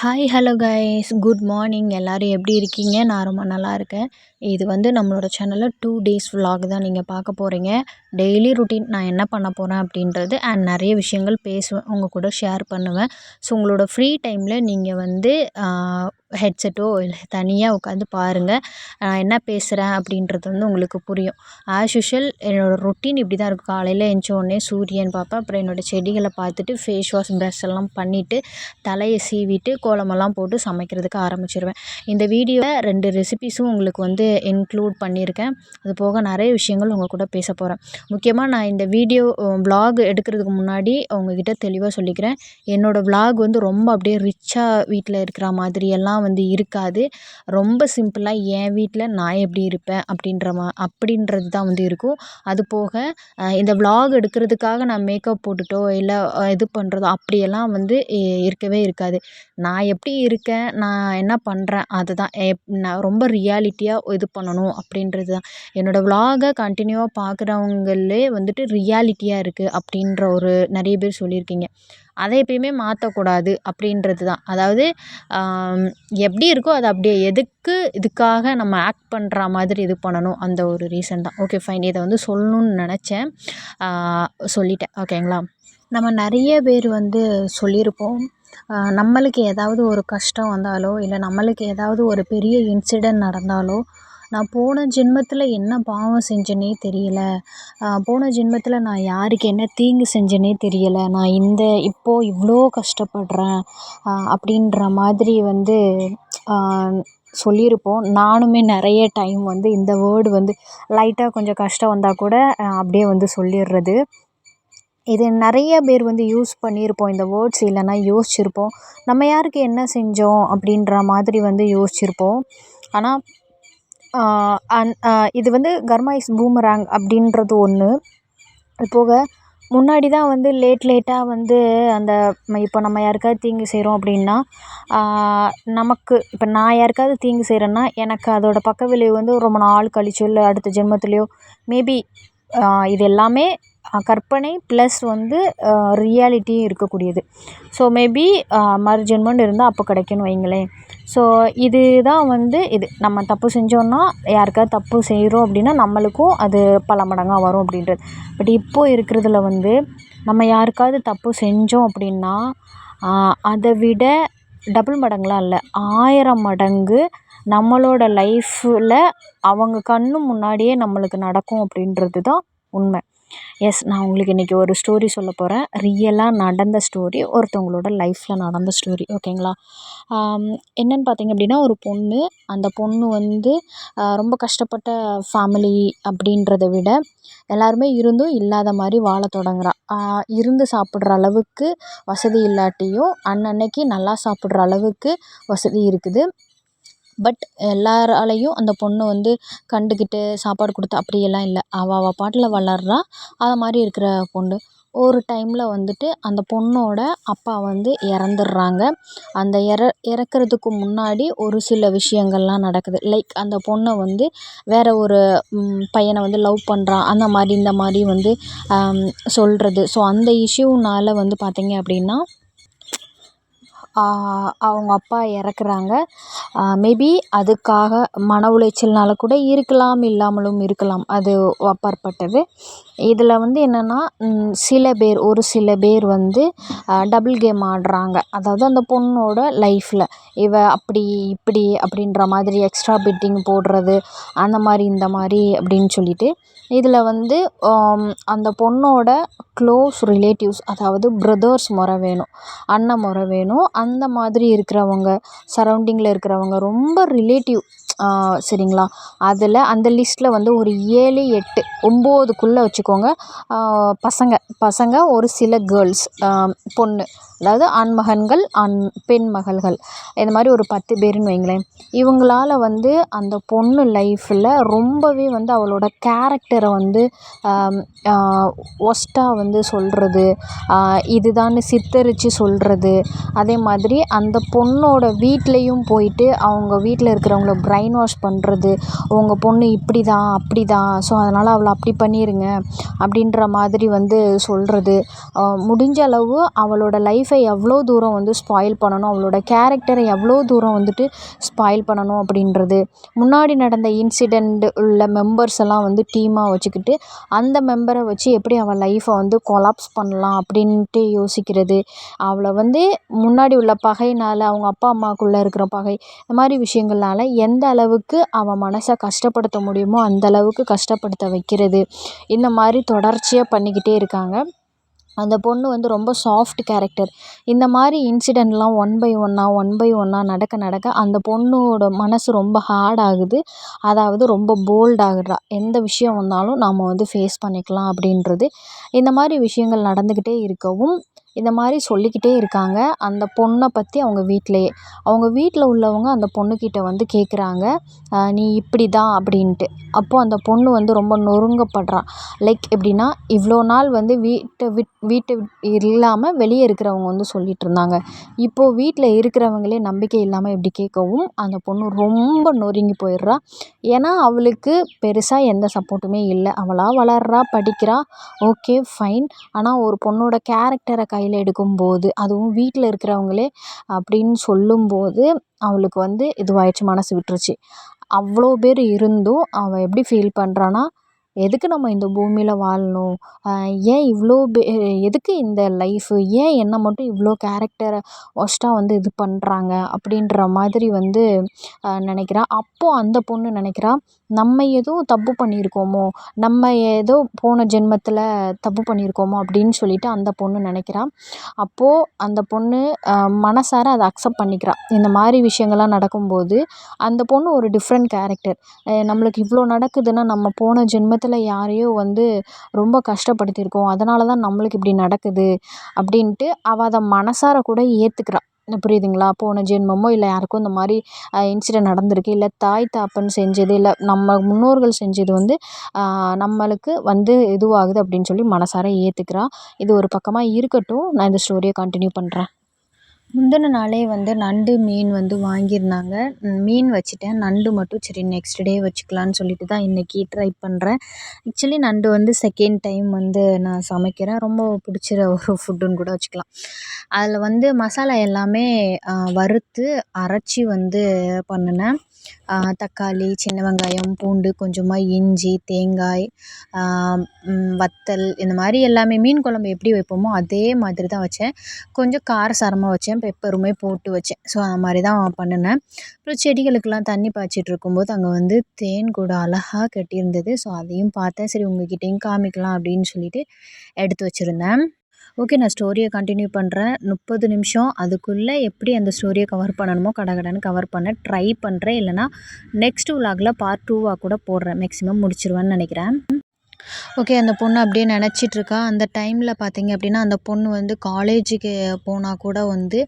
Hi hello guys good morning எல்லோரும் எப்படி இருக்கீங்க? நான் ரொம்ப நல்லா இருக்கேன். இது வந்து நம்மளோட சேனலில் 2 டேஸ் vlog தான் நீங்கள் பார்க்க போகிறீங்க. டெய்லி ரொட்டீன் நான் என்ன பண்ண போகிறேன் அப்படின்றது அண்ட் நிறைய விஷயங்கள் பேசுவேன், உங்கள் கூட ஷேர் பண்ணுவேன். ஸோ உங்களோட ஃப்ரீ டைமில் நீங்கள் வந்து ஹெட்செட்டோ இல்லை தனியாக உட்காந்து பாருங்கள். நான் என்ன பேசுகிறேன் அப்படின்றது வந்து உங்களுக்கு புரியும். ஆஸ் யூஷுவல் என்னோடய ரொட்டீன் இப்படி தான் இருக்கும். காலையில் எழுந்திச்ச உடனே சூரியன் பார்ப்பேன், அப்புறம் என்னோடய செடிகளை பார்த்துட்டு ஃபேஸ் வாஷ் ப்ரஷ் எல்லாம் பண்ணிவிட்டு தலையை சீவிட்டு கோலமெல்லாம் போட்டு சமைக்கிறதுக்கு ஆரம்பிச்சிருவேன். இந்த வீடியோவில் 2 ரெசிபீஸும் உங்களுக்கு வந்து இன்க்ளூட் பண்ணியிருக்கேன். அது போக நிறைய விஷயங்கள் உங்கள் கூட பேச போகிறேன். முக்கியமாக நான் இந்த வீடியோ vlog எடுக்கிறதுக்கு முன்னாடி உங்ககிட்ட தெளிவாக சொல்லிக்கிறேன். என்னோடய vlog வந்து ரொம்ப அப்படியே ரிச்சாக வீட்டில் இருக்கிற மாதிரியெல்லாம் வந்து இருக்காது. ரொம்ப சிம்பிளாக என் வீட்டில் நான் எப்படி இருப்பேன் அப்படின்றது தான் வந்து இருக்கும். அது போக இந்த vlog எடுக்கிறதுக்காக நான் மேக்கப் போட்டுட்டோ இல்லை இது பண்ணுறதோ அப்படியெல்லாம் வந்து இருக்கவே இருக்காது. நான் எப்படி இருக்கேன், நான் என்ன பண்ணுறேன், அதுதான் நான் ரொம்ப ரியாலிட்டியாக இது பண்ணணும் அப்படின்றது தான். என்னோடய vlog-அ கண்டினியூவாக பார்க்குறவங்களே வந்துட்டு ரியாலிட்டியாக இருக்குது அப்படின்ற ஒரு நிறைய பேர் சொல்லியிருக்கீங்க. அதை எப்பயுமே மாற்றக்கூடாது அப்படின்றது தான். அதாவது எப்படி இருக்கோ அது அப்படியே இதுக்காக நம்ம ஆக்ட் பண்ணுற மாதிரி இது பண்ணணும், அந்த ஒரு ரீசன் தான். ஓகே ஃபைன், இதை வந்து சொல்லணும்னு நினச்சேன், சொல்லிட்டேன். ஓகேங்களா? நம்ம நிறைய பேர் வந்து சொல்லியிருப்போம், நம்மளுக்கு ஏதாவது ஒரு கஷ்டம் வந்தாலோ இல்லை நம்மளுக்கு ஏதாவது ஒரு பெரிய இன்சிடெண்ட் நடந்தாலோ, நான் போன ஜென்மத்தில் என்ன பாவம் செஞ்சேனே தெரியல, போன ஜென்மத்தில் நான் யாருக்கு என்ன தீங்கு செஞ்சேனே தெரியலை, நான் இப்போது இவ்வளோ கஷ்டப்படுறேன் அப்படின்ற மாதிரி வந்து சொல்லியிருப்போம். நானுமே நிறைய டைம் வந்து இந்த வேர்டு வந்து லைட்டாக கொஞ்சம் கஷ்டம் வந்தால் கூட அப்படியே வந்து சொல்லிடுறது. இது நிறைய பேர் வந்து யூஸ் பண்ணியிருப்போம் இந்த வேர்ட்ஸ், இல்லைன்னா யோசிச்சிருப்போம் நம்ம யாருக்கு என்ன செஞ்சோம் அப்படின்ற மாதிரி வந்து யோசிச்சிருப்போம். ஆனால் இது வந்து கர்மா இஸ் பூமராங் அப்படின்றது ஒன்று. போக முன்னாடி தான் வந்து லேட்டாக வந்து இப்போ நம்ம யாருக்காவது தீங்கு செய்கிறோம் அப்படின்னா, நமக்கு இப்போ நான் யாருக்காவது தீங்கு செய்கிறேன்னா எனக்கு அதோட பக்க விளைவு வந்து ரொம்ப நாள் கழிச்சோ இல்லை அடுத்த ஜென்மத்துலேயோ மேபி இது எல்லாமே கற்பனை ப்ளஸ் வந்து ரியாலிட்டியும் இருக்கக்கூடியது. ஸோ மேபி மறுஜென்மம்னு இருந்தால் அப்போ கிடைக்கும்னு வைங்களேன். ஸோ இது தான் வந்து இது நம்ம தப்பு செஞ்சோன்னா, யாருக்காவது தப்பு செய்கிறோம் அப்படின்னா நம்மளுக்கும் அது பல மடங்காக வரும் அப்படின்றது. பட் இப்போது இருக்கிறதுல வந்து நம்ம யாருக்காவது தப்பு செஞ்சோம் அப்படின்னா அதை விட டபுள் மடங்குலாம் இல்லை, 1000 மடங்கு நம்மளோட லைஃப்பில் அவங்க கண்ணு முன்னாடியே நம்மளுக்கு நடக்கும் அப்படின்றது தான் உண்மை. எஸ், நான் உங்களுக்கு இன்றைக்கி ஒரு ஸ்டோரி சொல்ல போகிறேன். ரியலாக நடந்த ஸ்டோரி, ஒருத்தவங்களோட லைஃப்பில் நடந்த ஸ்டோரி. ஓகேங்களா? என்னென்னு பார்த்தீங்க அப்படின்னா, ஒரு பொண்ணு, அந்த பொண்ணு வந்து ரொம்ப கஷ்டப்பட்ட ஃபேமிலி அப்படின்றத விட எல்லாருமே இருந்தும் இல்லாத மாதிரி வாழ தொடங்குறா. இருந்து சாப்பிட்ற அளவுக்கு வசதி இல்லாட்டியும் அன்னன்னைக்கு நல்லா சாப்பிட்ற அளவுக்கு வசதி இருக்குது. பட் எல்லாராலையும் அந்த பொண்ணு வந்து கண்டுக்கிட்டு சாப்பாடு கொடுத்து அப்படியெல்லாம் இல்லை. அவள் பாட்டில் வளர்றா. அது மாதிரி இருக்கிற பொண்ணு ஒரு டைமில் வந்துட்டு அந்த பொண்ணோட அப்பா வந்து இறந்துடுறாங்க. அந்த இறக்கிறதுக்கு முன்னாடி ஒரு சில விஷயங்கள்லாம் நடக்குது. லைக் அந்த பொண்ணை வந்து வேறு ஒரு பையனை வந்து லவ் பண்ணுறா, அந்த மாதிரி இந்த மாதிரி வந்து சொல்கிறது. ஸோ அந்த இஷ்யூனால் வந்து பார்த்திங்க அப்படின்னா அவங்க அப்பா இறக்குறாங்க. மேபி அதுக்காக மன உளைச்சல்னால கூட இருக்கலாம், இல்லாமலும் இருக்கலாம், அது அப்பாற்பட்டது. இதில் வந்து என்னென்னா ஒரு சில பேர் வந்து டபுள் கேம் ஆடுறாங்க. அதாவது அந்த பொண்ணோட லைஃப்பில் அப்படி இப்படி அப்படின்ற மாதிரி எக்ஸ்ட்ரா பெட்டிங் போடுறது, அந்த மாதிரி இந்த மாதிரி அப்படின்னு சொல்லிட்டு இதில் வந்து அந்த பொண்ணோட க்ளோஸ் ரிலேட்டிவ்ஸ், அதாவது பிரதர்ஸ் முறை வேணும், அண்ணன் முறை வேணும், அந்த மாதிரி இருக்கிறவங்க, சரௌண்டிங்கில் இருக்கிறவங்க, ரொம்ப ரிலேட்டிவ், சரிங்களா? அதில் அந்த லிஸ்ட்டில் வந்து ஒரு 7, 8, 9க்குள்ளே வச்சுக்கோங்க. பசங்க ஒரு சில கேர்ள்ஸ், பொண்ணு, அதாவது ஆண்மகன்கள், பெண் மகள்கள், இந்த மாதிரி ஒரு 10 பேருன்னு வைங்களேன். இவங்களால் வந்து அந்த பொண்ணு லைஃப்பில் ரொம்பவே வந்து அவளோட கேரக்டரை வந்து ஒஸ்ட்டாக வந்து சொல்கிறது, இதுதான் சித்தரித்து சொல்கிறது. அதே மாதிரி அந்த பொண்ணோட வீட்லேயும் போயிட்டு அவங்க வீட்டில் இருக்கிறவங்கள மைண்ட் வாஷ் பண்ணுறது, உங்கள் பொண்ணு இப்படி தான் அப்படி தான், ஸோ அதனால் அவளை அப்படி பண்ணிடுங்க அப்படின்ற மாதிரி வந்து சொல்கிறது. முடிஞ்ச அளவு அவளோட லைஃப்பை எவ்வளோ தூரம் வந்து ஸ்பாயில் பண்ணணும், அவளோட கேரக்டரை எவ்வளோ தூரம் வந்துட்டு ஸ்பாயில் பண்ணணும் அப்படின்றது. முன்னாடி நடந்த இன்சிடெண்ட் உள்ள மெம்பர்ஸ் எல்லாம் வந்து டீமாக வச்சுக்கிட்டு அந்த மெம்பரை வச்சு எப்படி அவள் லைஃப்பை வந்து கொலாப்ஸ் பண்ணலாம் அப்படின்ட்டு யோசிக்கிறது. அவளை வந்து முன்னாடி உள்ள பகையினால், அவங்க அப்பா அம்மாக்குள்ளே இருக்கிற பகை, இந்த மாதிரி விஷயங்கள்னால எந்த அளவுக்கு அவன் மனசை கஷ்டப்படுத்த முடியுமோ அந்த அளவுக்கு கஷ்டப்படுத்த வைக்கிறது. இந்த மாதிரி தொடர்ச்சியாக பண்ணிக்கிட்டே இருக்காங்க. அந்த பொண்ணு வந்து ரொம்ப சாஃப்ட் கேரக்டர். இந்த மாதிரி இன்சிடெண்ட்லாம் ஒன் பை ஒன்னாக நடக்க நடக்க அந்த பொண்ணோட மனசு ரொம்ப ஹார்ட் ஆகுது. அதாவது ரொம்ப போல்ட் ஆகுறா. எந்த விஷயம் வந்தாலும் நாம் வந்து ஃபேஸ் பண்ணிக்கலாம் அப்படின்றது. இந்த மாதிரி விஷயங்கள் நடந்துக்கிட்டே இருக்கவும் இந்த மாதிரி சொல்லிக்கிட்டே இருக்காங்க அந்த பொண்ணை பற்றி அவங்க வீட்டிலையே. அவங்க வீட்டில் உள்ளவங்க அந்த பொண்ணுக்கிட்ட வந்து கேட்குறாங்க, நீ இப்படி தான் அப்படின்ட்டு. அப்போது அந்த பொண்ணு வந்து ரொம்ப நொறுங்கப்படுறா. லைக் எப்படின்னா, இவ்வளோ நாள் வந்து வீட்டை இல்லாமல் வெளியே இருக்கிறவங்க வந்து சொல்லிகிட்டு இருந்தாங்க. இப்போது வீட்டில் இருக்கிறவங்களே நம்பிக்கை இல்லாமல் இப்படி கேட்கவும் அந்த பொண்ணு ரொம்ப நொறுங்கி போயிடுறா. ஏன்னா அவளுக்கு பெருசாக எந்த சப்போர்ட்டுமே இல்லை. அவளாக வளர்றா, படிக்கிறா, ஓகே ஃபைன். ஆனால் ஒரு பொண்ணோட கேரக்டரை கையில் எடுக்கும்போது, அதுவும் வீட்டில் இருக்கிறவங்களே அப்படின்னு சொல்லும்போது அவளுக்கு வந்து இதுவாயிடுச்சு, மனசு விட்டுருச்சு. அவ்வளோ பேர் இருந்தும் அவள் எப்படி ஃபீல் பண்ணுறான்னா, எதுக்கு நம்ம இந்த பூமியில் வாழணும், ஏன் இவ்வளோ எதுக்கு இந்த லைஃபு, ஏன் என்னை மட்டும் இவ்வளோ கேரக்டரை ஒஸ்ட்டாக வந்து இது பண்ணுறாங்க அப்படின்ற மாதிரி வந்து நினைக்கிறா. அப்போது அந்த பொண்ணு நினைக்கிறா, நம்ம எதுவும் தப்பு பண்ணியிருக்கோமோ, நம்ம ஏதோ போன ஜென்மத்தில் தப்பு பண்ணியிருக்கோமோ அப்படின்னு சொல்லிட்டு அந்த பொண்ணு நினைக்கிறா. அப்போது அந்த பொண்ணு மனசார அதை அக்செப்ட் பண்ணிக்கிறா. இந்த மாதிரி விஷயங்கள்லாம் நடக்கும்போது அந்த பொண்ணு ஒரு டிஃப்ரெண்ட் கேரக்டர். நம்மளுக்கு இவ்வளோ நடக்குதுன்னா நம்ம போன ஜென்மத்தில் யாரையோ வந்து ரொம்ப கஷ்டப்படுத்தியிருக்கோம், அதனால தான் நம்மளுக்கு இப்படி நடக்குது அப்படின்ட்டு அவள் அதை மனசார கூட ஏற்றுக்கிறா. புரியுதுங்களா? போன ஜென்மமோ இல்லை யாருக்கும் இந்த மாதிரி இன்சிடெண்ட் நடந்திருக்கு, இல்லை தாய் தாப்பன் செஞ்சது, இல்லை நம்ம முன்னோர்கள் செஞ்சது வந்து நம்மளுக்கு வந்து இதுவாகுது அப்படின்னு சொல்லி மனசார ஏற்றுக்கிறா. இது ஒரு பக்கமாக இருக்கட்டும், நான் இந்த ஸ்டோரியை கண்டினியூ பண்ணுறேன். முந்தின நாளே வந்து நண்டு மீன் வந்து வாங்கியிருந்தாங்க. மீன் வச்சுட்டேன், நண்டு மட்டும் சரி நெக்ஸ்ட் டே வச்சுக்கலான்னு சொல்லிட்டு தான் இன்றைக்கி ட்ரை பண்ணுறேன். ஆக்சுவலி நண்டு வந்து செகண்ட் டைம் வந்து நான் சமைக்கிறேன். ரொம்ப பிடிச்சிற ஒரு ஃபுட்டுன்னு கூட வச்சுக்கலாம். அதில் வந்து மசாலா எல்லாமே வறுத்து அரைச்சி வந்து பண்ணினேன். தக்காளி, சின்ன வெங்காயம், பூண்டு, கொஞ்சமாக இஞ்சி, தேங்காய், வத்தல், இந்த மாதிரி எல்லாமே மீன் குழம்பு எப்படி வைப்போமோ அதே மாதிரி தான் வச்சேன். கொஞ்சம் காரசாரமாக வச்சேன், பெப்பருமே போட்டு வச்சேன். ஸோ அந்த மாதிரி தான் பண்ணினேன். அப்புறம் செடிகளுக்கெல்லாம் தண்ணி பாய்ச்சிட்டு இருக்கும்போது அங்கே வந்து தேன் கூட அழகாக கட்டியிருந்தது. ஸோ அதையும் பார்த்தேன், சரி உங்ககிட்டையும் காமிக்கலாம் அப்படின்னு சொல்லிட்டு எடுத்து வச்சுருந்தேன். ஓகே, நான் ஸ்டோரியை கண்டினியூ பண்ணுறேன். 30 நிமிஷம் அதுக்குள்ளே எப்படி அந்த ஸ்டோரியை கவர் பண்ணணுமோ கடகடன்னு கவர் பண்ண ட்ரை பண்ணுறேன். இல்லைனா நெக்ஸ்ட் விலாகில் பார்ட் 2வாக கூட போடுறேன். மேக்ஸிமம் முடிச்சிருவேன்னு நினைக்கிறேன். ஓகே, அந்த பொண்ணு அப்படியே நினச்சிட்ருக்கா. அந்த டைமில் பார்த்திங்க அப்படின்னா அந்த பொண்ணு வந்து காலேஜுக்கு போனால் கூட வந்து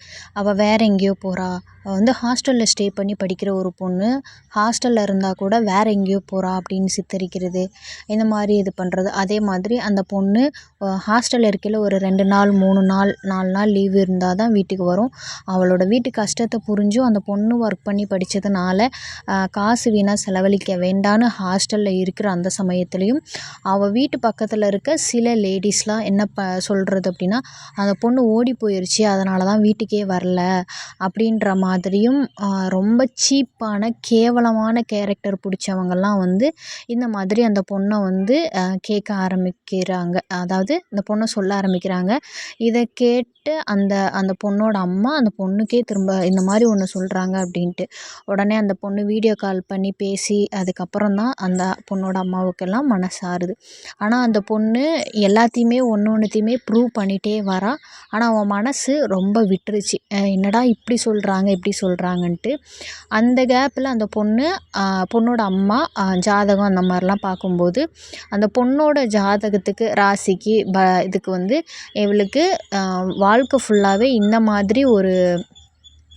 அவள் வேறு எங்கேயோ போகிறா. அவள் வந்து ஹாஸ்டலில் ஸ்டே பண்ணி படிக்கிற ஒரு பொண்ணு, ஹாஸ்டலில் இருந்தால் கூட வேறு எங்கேயோ போகிறா அப்படின்னு சித்தரிக்கிறது, இந்த மாதிரி இது பண்ணுறது. அதே மாதிரி அந்த பொண்ணு ஹாஸ்டலில் இருக்கையில் ஒரு 2 நாள் 3 நாள் 4 நாள் லீவ் இருந்தால் தான் வீட்டுக்கு வரும். அவளோட வீட்டு கஷ்டத்தை புரிஞ்சும் அந்த பொண்ணு ஒர்க் பண்ணி படித்ததுனால காசு வீணாக செலவழிக்க வேண்டான்னு ஹாஸ்டலில் இருக்கிற அந்த சமயத்துலேயும் அவள் வீட்டு பக்கத்தில் இருக்க சில லேடிஸ்லாம் என்ன சொல்கிறது அப்படின்னா, அந்த பொண்ணு ஓடி போயிடுச்சு, அதனால தான் வீட்டுக்கே வரல அப்படின்ற மாதிரியும் ரொம்ப சீப்பான கேவலமான கேரக்டர் பிடிச்சவங்கெல்லாம் வந்து இந்த மாதிரி அந்த பொண்ணை வந்து கேட்க ஆரம்பிக்கிறாங்க. அதாவது இந்த பொண்ணை சொல்ல ஆரம்பிக்கிறாங்க. இதை கேட்டு அந்த பொண்ணோட அம்மா அந்த பொண்ணுக்கே திரும்ப இந்த மாதிரி ஒன்று சொல்கிறாங்க அப்படின்ட்டு. உடனே அந்த பொண்ணு வீடியோ கால் பண்ணி பேசி அதுக்கப்புறம் தான் அந்த பொண்ணோட அம்மாவுக்கெல்லாம் மனசாருது. ஆனால் அந்த பொண்ணு எல்லாத்தையுமே ஒன்றுத்தையுமே ப்ரூவ் பண்ணிகிட்டே வரா. ஆனால் அவன் மனசு ரொம்ப விட்டுருச்சு. என்னடா இப்படி சொல்கிறாங்க இப்படி சொல்கிறாங்கன்ட்டு. அந்த கேப்பில் அந்த பொண்ணோட அம்மா ஜாதகம் அந்த மாதிரிலாம் பார்க்கும்போது அந்த பொண்ணோட ஜாதகத்துக்கு ராசிக்கு இதுக்கு வந்து இவளுக்கு வாழ்க்கை ஃபுல்லாகவே இந்த மாதிரி ஒரு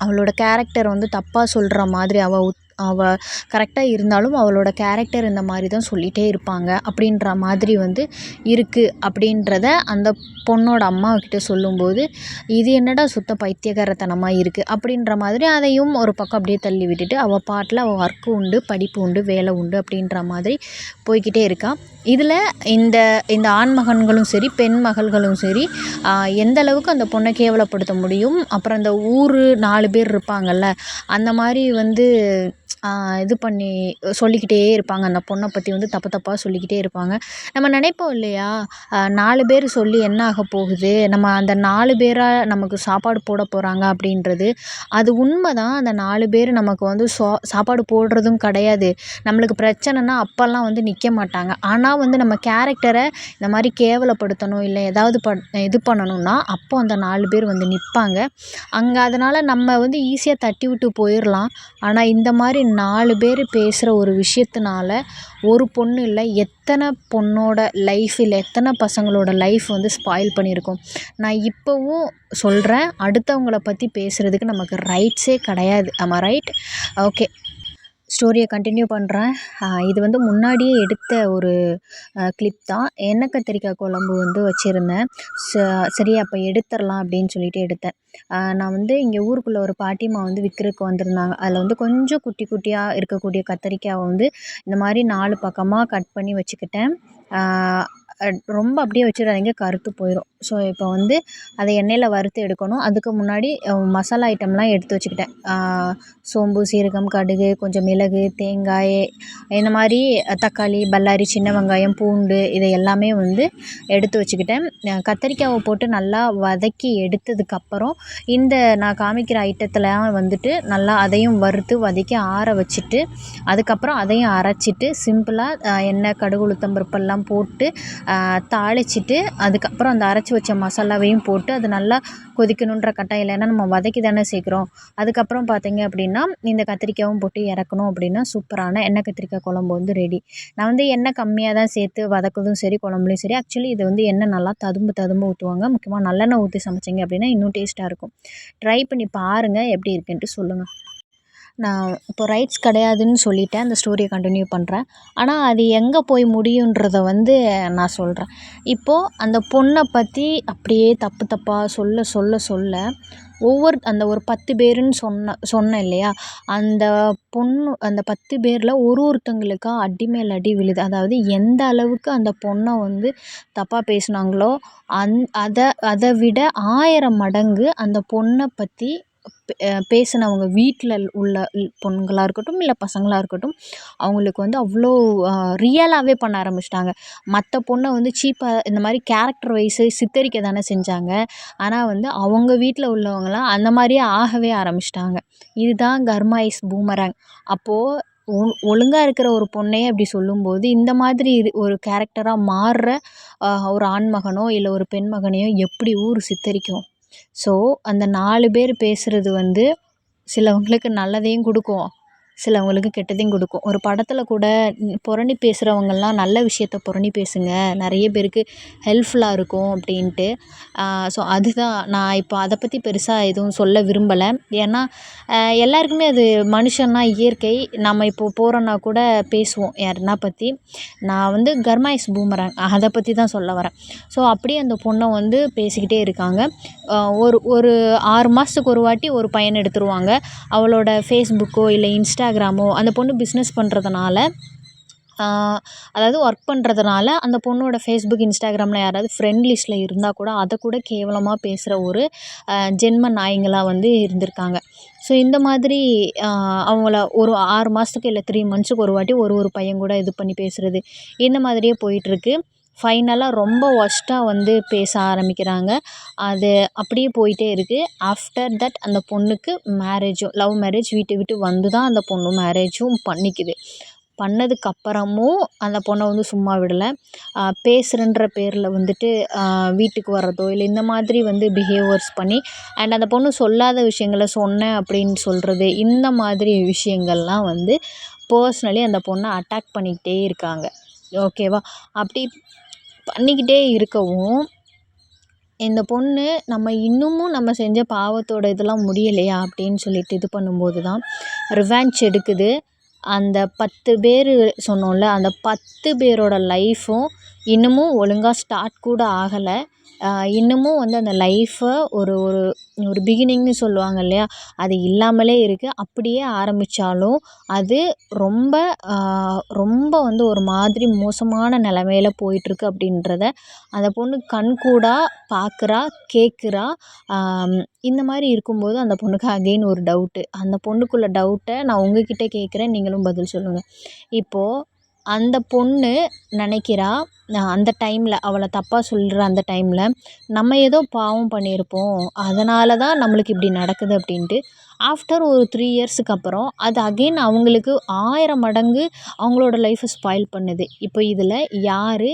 அவளோட கேரக்டர் வந்து தப்பாக சொல்கிற மாதிரி, அவள் அவள் கரெக்டாக இருந்தாலும் அவளோட கேரக்டர் இந்த மாதிரி தான் சொல்லிகிட்டே இருப்பாங்க அப்படின்ற மாதிரி வந்து இருக்குது அப்படின்றத அந்த பொண்ணோட அம்மாக்கிட்ட சொல்லும்போது, இது என்னடா சுத்த பைத்தியக்காரத்தனமாக இருக்குது அப்படின்ற மாதிரி அதையும் ஒரு பக்கம் அப்படியே தள்ளி விட்டுட்டு அவள் பாட்டில் அவள் ஒர்க்கு உண்டு, படிப்பு உண்டு, வேலை உண்டு அப்படின்ற மாதிரி போய்க்கிட்டே இருக்கா. இதில் இந்த இந்த ஆண் மகன்களும் சரி, பெண் மகள்களும் சரி, எந்த அளவுக்கு அந்த பொண்ணை கேவலப்படுத்த முடியும். அப்புறம் அந்த ஊர் 4 பேர் இருப்பாங்கள்ல, அந்த மாதிரி வந்து இது பண்ணி சொல்லிக்கிட்டே இருப்பாங்க. அந்த பொண்ணை பற்றி வந்து தப்பு தப்பாக சொல்லிக்கிட்டே இருப்பாங்க. நம்ம நினைப்போம் இல்லையா, 4 பேர் சொல்லி என்ன ஆக போகுது, நம்ம அந்த 4 பேரா நமக்கு சாப்பாடு போட போகிறாங்க அப்படின்றது. அது உண்மை தான். அந்த 4 பேர் நமக்கு வந்து சாப்பாடு போடுறதும் கிடையாது. நம்மளுக்கு பிரச்சனைனா அப்போல்லாம் வந்து நிற்க மாட்டாங்க. ஆனால் வந்து நம்ம கேரக்டரை இந்த மாதிரி கேவலப்படுத்தணும், இல்லை ஏதாவது இது பண்ணணும்னா அப்போ அந்த 4 பேர் வந்து நிற்பாங்க அங்கே. அதனால் நம்ம வந்து ஈஸியாக தட்டி விட்டு போயிடலாம். ஆனால் இந்த மாதிரி 4 பேர் பேசுகிற ஒரு விஷயத்தினால ஒரு பொண்ணு இல்லை, எத்தனை பொண்ணோட லைஃப், இல்லை எத்தனை பசங்களோட லைஃப் வந்து ஸ்பாயில் பண்ணியிருக்கோம். நான் இப்போவும் சொல்கிறேன், அடுத்தவங்கள பற்றி பேசுகிறதுக்கு நமக்கு ரைட்ஸே கிடையாது. ஆமாம், ரைட்? ஓகே, ஸ்டோரியை கண்டினியூ பண்ணுறேன். இது வந்து முன்னாடியே எடுத்த ஒரு கிளிப் தான். எண்ணெய் கத்திரிக்காய் குழம்பு வந்து வச்சுருந்தேன். சரி அப்போ எடுத்துடலாம் அப்படின்னு சொல்லிட்டு எடுத்தேன். நான் வந்து இங்கே ஊருக்குள்ளே ஒரு பாட்டிம்மா வந்து விற்கிறதுக்கு வந்திருந்தாங்க. அதில் வந்து கொஞ்சம் குட்டி குட்டியாக இருக்கக்கூடிய கத்திரிக்காயை வந்து இந்த மாதிரி 4 பக்கமாக கட் பண்ணி வச்சுக்கிட்டேன். ரொம்ப அப்படியே வச்சிடாதீங்க, கருத்து போயிடும். ஸோ இப்போ வந்து அதை எண்ணெயில் வறுத்து எடுக்கணும். அதுக்கு முன்னாடி மசாலா ஐட்டம்லாம் எடுத்து வச்சுக்கிட்டேன். சோம்பு, சீரகம், கடுகு, கொஞ்சம் மிளகு, தேங்காய், இந்த மாதிரி தக்காளி, பல்லாரி, சின்ன வெங்காயம், பூண்டு, இதை எல்லாமே வந்து எடுத்து வச்சுக்கிட்டேன். கத்திரிக்காவை போட்டு நல்லா வதக்கி எடுத்ததுக்கப்புறம் இந்த நான் காமிக்கிற ஐட்டத்தெல்லாம் வந்துட்டு நல்லா அதையும் வறுத்து வதக்கி ஆற வச்சுட்டு, அதுக்கப்புறம் அதையும் அரைச்சிட்டு சிம்பிளாக எண்ணெய், கடுகு, உளுத்தம் பருப்பெல்லாம் போட்டு தாளிச்சிட்டு, அதுக்கப்புறம் அந்த அரைச்சி வச்ச மசாலாவையும் போட்டு அது நல்லா கொதிக்கணுன்ற கட்டாயம் இல்லை. ஏன்னா நம்ம வதக்கி தானே சேர்க்குறோம். அதுக்கப்புறம் பார்த்தீங்க அப்படின்னா இந்த கத்திரிக்காயும் போட்டு இறக்கணும் அப்படின்னா சூப்பரான எண்ணெய் கத்திரிக்காய் குழம்பு வந்து ரெடி. நான் வந்து எண்ணெய் கம்மியாக தான் சேர்த்து வதக்குறதும் சரி, குழம்புலையும் சரி. ஆக்சுவலி இது வந்து எண்ணெய் நல்லா ததும்பு ஊற்றுவாங்க. முக்கியமாக நல்லெண்ணெய் ஊற்றி சமைச்சிங்க அப்படின்னா இன்னும் டேஸ்ட்டாக இருக்கும். ட்ரை பண்ணி பாருங்கள், எப்படி இருக்குன்ட்டு சொல்லுங்கள். நான் இப்போ ரைட்ஸ் கிடையாதுன்னு சொல்லிட்டேன். அந்த ஸ்டோரியை கண்டினியூ பண்ணுறேன். ஆனால் அது எங்கே போய் முடியுன்றத வந்து நான் சொல்கிறேன். இப்போது அந்த பொண்ணை பற்றி அப்படியே தப்பு தப்பாக சொல்ல அந்த ஒரு 10 பேருன்னு சொன்னேன் இல்லையா, அந்த பொண்ணு அந்த 10 பேரில் ஒருத்தங்களுக்கா அடி மேல் அடி விழுது. அதாவது எந்த அளவுக்கு அந்த பொண்ணை வந்து தப்பாக பேசுனாங்களோ அதை விட 1000 மடங்கு அந்த பொண்ணை பற்றி பேசினவங்க வீட்டில் உள்ள பொண்ணுங்களாக இருக்கட்டும், இல்லை பசங்களாக இருக்கட்டும், அவங்களுக்கு வந்து அவ்வளோ ரியலாகவே பண்ண ஆரம்பிச்சிட்டாங்க. மற்ற பொண்ணை வந்து சீப்பாக இந்த மாதிரி கேரக்டர் வைஸு சித்தரிக்க தானே செஞ்சாங்க. ஆனால் வந்து அவங்க வீட்டில் உள்ளவங்களாம் அந்த மாதிரியே ஆகவே ஆரம்பிச்சிட்டாங்க. இதுதான் கர்மா இஸ் பூமராங். அப்போது ஒழுங்காக இருக்கிற ஒரு பொண்ணையே அப்படி சொல்லும்போது, இந்த மாதிரி ஒரு கேரக்டராக மாறுற ஒரு ஆண்மகனோ இல்லை ஒரு பெண் மகனையோ எப்படி ஊர் சித்தரிக்கும்? ஸோ அந்த 4 பேர் பேசுகிறது வந்து சிலவங்களுக்கு நல்லதையும் கொடுக்கும், சிலவங்களுக்கு கெட்டதையும் கொடுக்கும். ஒரு படத்தில் கூட புரணி பேசுகிறவங்கலாம் நல்ல விஷயத்த புரணி பேசுங்க, நிறைய பேருக்கு ஹெல்ப்ஃபுல்லாக இருக்கும் அப்படின்ட்டு. ஸோ அதுதான் நான் இப்போ அதை பற்றி பெருசாக எதுவும் சொல்ல விரும்பலை. ஏன்னா எல்லாருக்குமே அது மனுஷன்னா இயற்கை. நம்ம இப்போ போகிறோன்னா கூட பேசுவோம் யாருன்னா பற்றி. நான் வந்து கர்மா இஸ் பூமராங் அதை பற்றி தான் சொல்ல வரேன். ஸோ அப்படியே அந்த பொண்ணை வந்து பேசிக்கிட்டே இருக்காங்க. ஒரு 6 மாதத்துக்கு ஒரு வாட்டி ஒரு பையனை எடுத்துருவாங்க. அவளோட ஃபேஸ்புக்கோ இல்லை இன்ஸ்டாகிராமோ அந்த பொண்ணு பிஸ்னஸ் பண்ணுறதுனால, அதாவது ஒர்க் பண்ணுறதுனால அந்த பொண்ணோட ஃபேஸ்புக், இன்ஸ்டாகிராமில் யாராவது ஃப்ரெண்ட் லிஸ்ட்டில் இருந்தால் கூட அதை கூட கேவலமாக பேசுகிற ஒரு ஜென்ம நாய்ங்களாக வந்து இருந்திருக்காங்க. ஸோ இந்த மாதிரி அவங்கள ஒரு 6 மாதத்துக்கு இல்லை 3 மந்த்ஸுக்கு ஒரு வாட்டி ஒரு பையன் கூட இது பண்ணி பேசுகிறது, இந்த மாதிரியே போயிட்டுருக்கு. ஃபைனலாக ரொம்ப ஒர்ஸ்ட்டாக வந்து பேச ஆரம்பிக்கிறாங்க. அது அப்படியே போயிட்டே இருக்குது. ஆஃப்டர் தட் அந்த பொண்ணுக்கு மேரேஜும், லவ் மேரேஜ், வீட்டை விட்டு வந்து தான் அந்த பொண்ணு மேரேஜும் பண்ணிக்குது. பண்ணதுக்கப்புறமும் அந்த பொண்ணை வந்து சும்மா விடலை. பேசுகிறன்ற பேரில் வந்துட்டு வீட்டுக்கு வர்றதோ இல்லை இந்த மாதிரி வந்து பிஹேவியர்ஸ் பண்ணி, அண்ட் அந்த பொண்ணு சொல்லாத விஷயங்கள சொன்னேன் அப்படின்னு சொல்கிறது, இந்த மாதிரி விஷயங்கள்லாம் வந்து பர்ஸ்னலி அந்த பொண்ணை அட்டாக் பண்ணிக்கிட்டே இருக்காங்க. ஓகேவா? அப்படி பண்ணிக்கிட்டே இருக்கவும் இந்த பொண்ணு நம்ம இன்னமும் நம்ம செஞ்ச பாவத்தோட இதெல்லாம் முடியலையா அப்படின்னு சொல்லிட்டு இது பண்ணும்போது தான் ரிவெஞ்ச் எடுக்குது. அந்த 10 பேர் சொன்னோம்ல, அந்த 10 பேரோட லைஃப்பும் இன்னமும் ஒழுங்கா ஸ்டார்ட் கூட ஆகலை. இன்னமும் வந்து அந்த லைஃப்பை ஒரு ஒரு ஒரு பிகினிங்னு சொல்லுவாங்க இல்லையா, அது இல்லாமலே இருக்குது. அப்படியே ஆரம்பித்தாலும் அது ரொம்ப ரொம்ப வந்து ஒரு மாதிரி மோசமான நிலமையில போயிட்டுருக்கு அப்படின்றத அந்த பொண்ணு கண்கூடாக பார்க்குறா, கேட்குறா. இந்த மாதிரி இருக்கும்போது அந்த பொண்ணுக்கு அகெயின் ஒரு டவுட்டு. அந்த பொண்ணுக்குள்ள டவுட்டை நான் உங்ககிட்ட கேட்குறேன், நீங்களும் பதில் சொல்லுங்கள். இப்போது அந்த பொண்ணு நினைக்கிறா, அந்த டைமில் அவளை தப்பாக சொல்கிற அந்த டைமில் நம்ம ஏதோ பாவம் பண்ணியிருப்போம், அதனால தான் நம்மளுக்கு இப்படி நடக்குது அப்படின்ட்டு. ஆஃப்டர் ஒரு 3 இயர்ஸுக்கு அப்புறம் அது அகெயின் அவங்களுக்கு 1000 மடங்கு அவங்களோட லைஃப்பை ஸ்பாயில் பண்ணுது. இப்போ இதில் யார்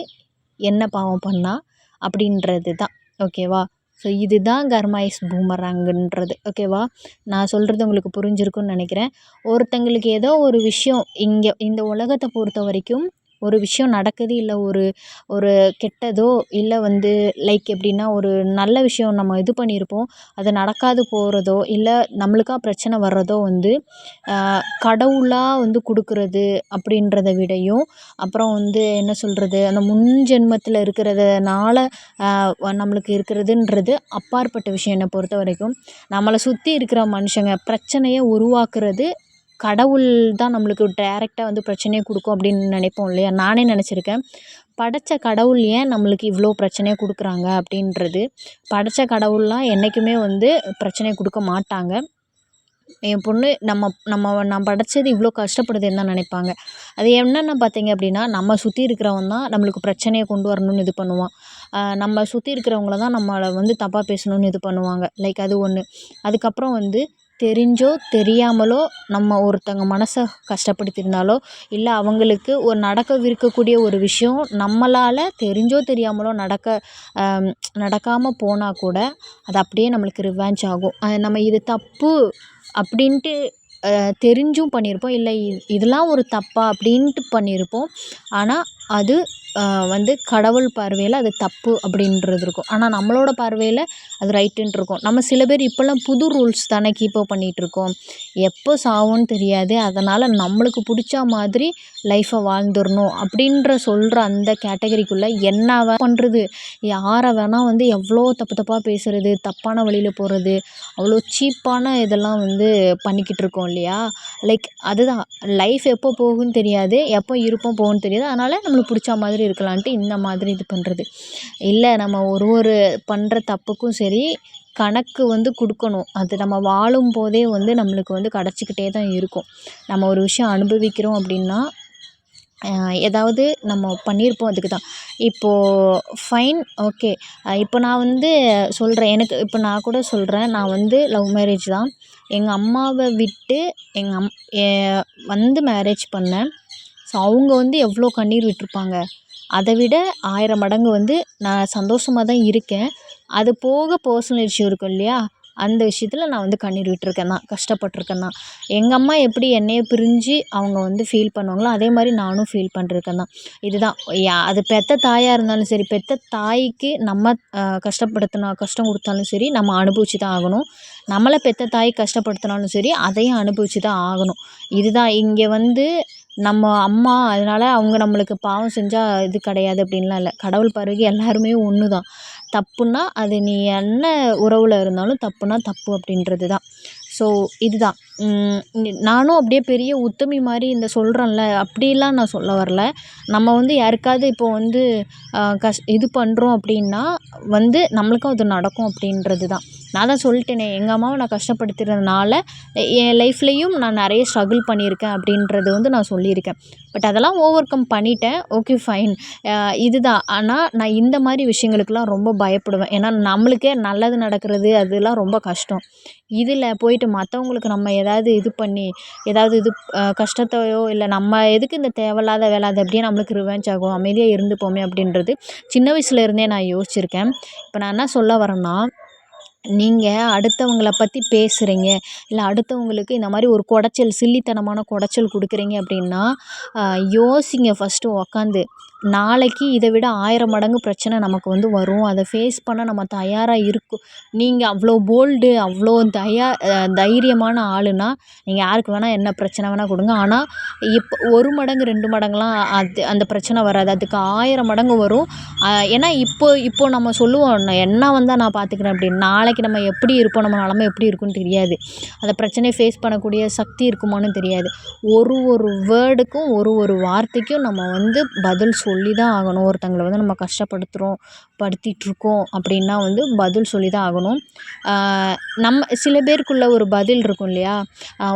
என்ன பாவம் பண்ணா அப்படின்றது தான். ஓகேவா? ஸோ இதுதான் கர்மா இஸ் பூமராங்குன்றது. ஓகேவா? நான் சொல்கிறது உங்களுக்கு புரிஞ்சிருக்கும்னு நினைக்கிறேன். ஒருத்தங்களுக்கு ஏதோ ஒரு விஷயம் இங்கே இந்த உலகத்தை பொறுத்த வரைக்கும் ஒரு விஷயம் நடக்குது, இல்லை ஒரு ஒரு கெட்டதோ, இல்லை வந்து லைக் எப்படின்னா ஒரு நல்ல விஷயம் நம்ம இது பண்ணியிருப்போம், அது நடக்காது போகிறதோ, இல்லை நம்மளுக்கா பிரச்சனை வர்றதோ வந்து கடவுளாக வந்து கொடுக்குறது அப்படின்றத விடையும், அப்புறம் வந்து என்ன சொல்கிறது, அந்த முன் ஜென்மத்தில் இருக்கிறதுனால நம்மளுக்கு இருக்கிறதுன்றது அப்பாற்பட்ட விஷயம். என்னை பொறுத்த வரைக்கும் நம்மளை சுற்றி இருக்கிற மனுஷங்க பிரச்சனையை உருவாக்குறது கடவுள் தான் நம்மளுக்கு டைரெக்டாக வந்து பிரச்சனையை கொடுக்கும் அப்படின்னு நினைப்போம் இல்லையா. நானே நினச்சிருக்கேன், படைத்த கடவுள் ஏன் நம்மளுக்கு இவ்வளோ பிரச்சனையை கொடுக்குறாங்க அப்படின்றது. படைத்த கடவுள்லாம் என்றைக்குமே வந்து பிரச்சனையை கொடுக்க மாட்டாங்க. என் பொண்ணு நான் படைச்சது இவ்வளோ கஷ்டப்படுதுன்னு தான் நினைப்பாங்க. அது என்னென்ன பார்த்தீங்க அப்படின்னா, நம்ம சுற்றி இருக்கிறவன் தான் நம்மளுக்கு பிரச்சனையை கொண்டு வரணும்னு இது பண்ணுவான். நம்ம சுற்றி இருக்கிறவங்கள தான் நம்மளை வந்து தப்பாக பேசணும்னு இது பண்ணுவாங்க. லைக் அது ஒன்று. அதுக்கப்புறம் வந்து தெரிஞ்சோ தெரியாமலோ நம்ம ஒருத்தங்க மனசை கஷ்டப்படுத்தியிருந்தாலோ, இல்லை அவங்களுக்கு ஒரு நடக்கவிருக்கக்கூடிய ஒரு விஷயம் நம்மளால் தெரிஞ்சோ தெரியாமலோ நடக்காமல் போனால் கூட அது அப்படியே நம்மளுக்கு ரிவெஞ்ச் ஆகும். நம்ம இது தப்பு அப்படின்ட்டு தெரிஞ்சும் பண்ணியிருப்போம், இல்லை இதெல்லாம் ஒரு தப்பா அப்படின்ட்டு பண்ணியிருப்போம். ஆனால் அது வந்து கடவுள் பார்வையில் அது தப்பு அப்படின்றது இருக்கும். ஆனால் நம்மளோட பார்வையில் அது ரைட்டுன்ட்டு இருக்கும். நம்ம சில பேர் இப்போல்லாம் புது ரூல்ஸ் தானே கீப்பப் பண்ணிகிட்ருக்கோம். எப்போ சாவோன்னு தெரியாது, அதனால் நம்மளுக்கு பிடிச்ச மாதிரி லைஃப்பை வாழ்ந்துடணும் அப்படின்ற சொல்கிற அந்த கேட்டகரிக்குள்ளே என்ன பண்ணுறது, யாரை வேணால் வந்து எவ்வளோ தப்பு தப்பாக பேசுகிறது, தப்பான வழியில் போகிறது, அவ்வளோ சீப்பான இதெல்லாம் வந்து பண்ணிக்கிட்டு இருக்கோம் இல்லையா. லைக் அதுதான், லைஃப் எப்போ போகும்னு தெரியாது, எப்போ இருப்போம் போகும்னு தெரியாது. அதனால் நம்மளுக்கு பிடிச்ச மாதிரி இருக்கலான்ட்டு இந்த மாதிரி இது பண்ணுறது. இல்லை, நம்ம ஒரு பண்ணுற தப்புக்கும் சரி கணக்கு வந்து கொடுக்கணும். அது நம்ம வாழும் போதே வந்து நம்மளுக்கு வந்து கிடச்சிக்கிட்டே தான் இருக்கும். நம்ம ஒரு விஷயம் அனுபவிக்கிறோம் அப்படின்னா ஏதாவது நம்ம பண்ணியிருப்போம், அதுக்கு தான். இப்போது ஃபைன், ஓகே. இப்போ நான் வந்து சொல்கிறேன், எனக்கு இப்போ நான் கூட சொல்கிறேன், நான் வந்து லவ் மேரேஜ் தான். எங்கள் அம்மாவை விட்டு வந்து மேரேஜ் பண்ணேன். ஸோ அவங்க வந்து எவ்வளோ கண்ணீர் விட்டிருப்பாங்க. அதை விட 1000 மடங்கு வந்து நான் சந்தோஷமாக தான் இருக்கேன். அது போக பர்சனல் இஷ்யூ இருக்கும் இல்லையா, அந்த விஷயத்தில் நான் வந்து கண்ணீர் விட்டுருக்கேன் தான், கஷ்டப்பட்டுருக்கேன் தான். எங்கள் அம்மா எப்படி என்னைய பிரிஞ்சு அவங்க வந்து ஃபீல் பண்ணுவாங்களோ அதே மாதிரி நானும் ஃபீல் பண்ணிருக்கேன் தான். இதுதான், அது பெற்ற தாயாக இருந்தாலும் சரி, பெற்ற தாய்க்கு நம்ம கஷ்டம் கொடுத்தாலும் சரி நம்ம அனுபவிச்சு தான் ஆகணும். நம்மளை பெற்ற தாய் கஷ்டப்படுத்தினாலும் சரி அதையும் அனுபவிச்சு தான் ஆகணும். இதுதான் இங்கே வந்து நம்ம அம்மா, அதனால் அவங்க நம்மளுக்கு பாவம் செஞ்சால் இது கிடையாது அப்படின்லாம் இல்லை. கடவுள் பார்வைக்கு எல்லாருமே ஒன்று தான். தப்புன்னா அது நீ என்ன உறவில் இருந்தாலும் தப்புனா தப்பு அப்படின்றது தான். ஸோ இதுதான். நானும் அப்படியே பெரிய உத்தமி மாதிரி இந்த சொல்கிறேன்ல, அப்படிலாம் நான் சொல்ல வரல. நம்ம வந்து யாருக்காவது இப்போ வந்து இது பண்ணுறோம் அப்படின்னா வந்து நம்மளுக்கும் அது நடக்கும் அப்படின்றது தான். நான் தான் சொல்லிட்டேனே, எங்கள் அம்மாவை நான் கஷ்டப்படுத்துறதுனால என் லைஃப்லேயும் நான் நிறைய ஸ்ட்ரகிள் பண்ணியிருக்கேன் அப்படின்றது வந்து நான் சொல்லியிருக்கேன். பட் அதெல்லாம் ஓவர் கம் பண்ணிட்டேன். Okay, fine. இதுதான். ஆனால் நான் இந்த மாதிரி விஷயங்களுக்கெல்லாம் ரொம்ப பயப்படுவேன். ஏன்னா நம்மளுக்கே நல்லது நடக்கிறது அதெல்லாம் ரொம்ப கஷ்டம். இதில் போயிட்டு மற்றவங்களுக்கு நம்ம ஏதாவது இது பண்ணி ஏதாவது இது கஷ்டத்தையோ, இல்லை நம்ம எதுக்கு இந்த தேவையில்லாத வேலை, அது அப்படியே நம்மளுக்கு ரிவெஞ்ச் ஆகும், அமைதியாக இருந்துப்போமே அப்படின்றது சின்ன வயசுலேருந்தே நான் யோசிச்சிருக்கேன். இப்போ நான் என்ன சொல்ல வரேன்னா, நீங்கள் அடுத்தவங்கள பற்றி பேசுகிறீங்க, இல்லை அடுத்தவங்களுக்கு இந்த மாதிரி ஒரு சில்லித்தனமான குடைச்சல் கொடுக்குறீங்க அப்படின்னா யோசிங்க ஃபஸ்ட்டு உக்காந்து. நாளைக்கு இதை விட 1000 மடங்கு பிரச்சனை நமக்கு வந்து வரும். அதை ஃபேஸ் பண்ண நம்ம தயாராக இருக்கும். நீங்கள் அவ்வளோ போல்டு, அவ்வளோ தைரியமான ஆளுனா நீங்கள் யாருக்கு வேணால் என்ன பிரச்சனை வேணால் கொடுங்க. ஆனால் இப்போ 1 மடங்கு 2 மடங்குலாம் அந்த பிரச்சனை வராது. அதுக்கு 1000 மடங்கு வரும். ஏன்னா இப்போ நம்ம சொல்லுவோம், என்ன வந்தால் நான் பார்த்துக்கிறேன் அப்படின்னு. நாளைக்கு நம்ம எப்படி இருப்போம், நம்ம நிலமை எப்படி இருக்குன்னு தெரியாது. அந்த பிரச்சனையை ஃபேஸ் பண்ணக்கூடிய சக்தி இருக்குமான்னு தெரியாது. ஒரு வேர்டுக்கும் ஒரு வார்த்தைக்கும் நம்ம வந்து பதில் சொல்லி தான் ஆகணும். ஒருத்தங்களை வந்து நம்ம படுத்திகிட்ருக்கோம் அப்படின்னா வந்து பதில் சொல்லி தான் ஆகணும். நம்ம சில பேருக்குள்ள ஒரு பதில் இருக்கும் இல்லையா?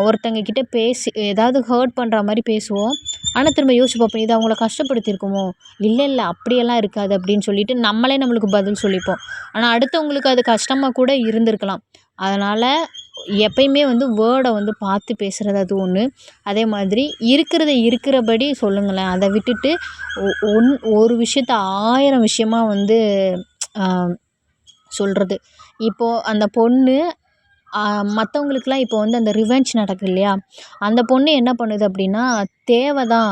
ஒருத்தங்க கிட்ட பேசி ஏதாவது ஹர்ட் பண்ணுற மாதிரி பேசுவோம். ஆனால் திரும்ப யோசிச்சு பார்ப்போம், இது அவங்கள கஷ்டப்படுத்தியிருக்குமோ? இல்லை அப்படியெல்லாம் இருக்காது அப்படின்னு சொல்லிட்டு நம்மளுக்கு பதில் சொல்லிப்போம். ஆனால் அடுத்தவங்களுக்கு அது கஷ்டமாக கூட இருந்திருக்கலாம். அதனால் எப்பயுமே வந்து வேர்டை வந்து பார்த்து பேசுகிறது அது ஒன்று. அதே மாதிரி இருக்கிறத இருக்கிறபடி சொல்லுங்களேன். அதை விட்டுட்டு ஒரு விஷயத்த 1000 விஷயமா வந்து சொல்கிறது. இப்போது அந்த பொண்ணு மற்றவங்களுக்குலாம் இப்போ வந்து அந்த ரிவெஞ்ச் நடக்குது இல்லையா? அந்த பொண்ணு என்ன பண்ணுது அப்படின்னா, தேவை தான்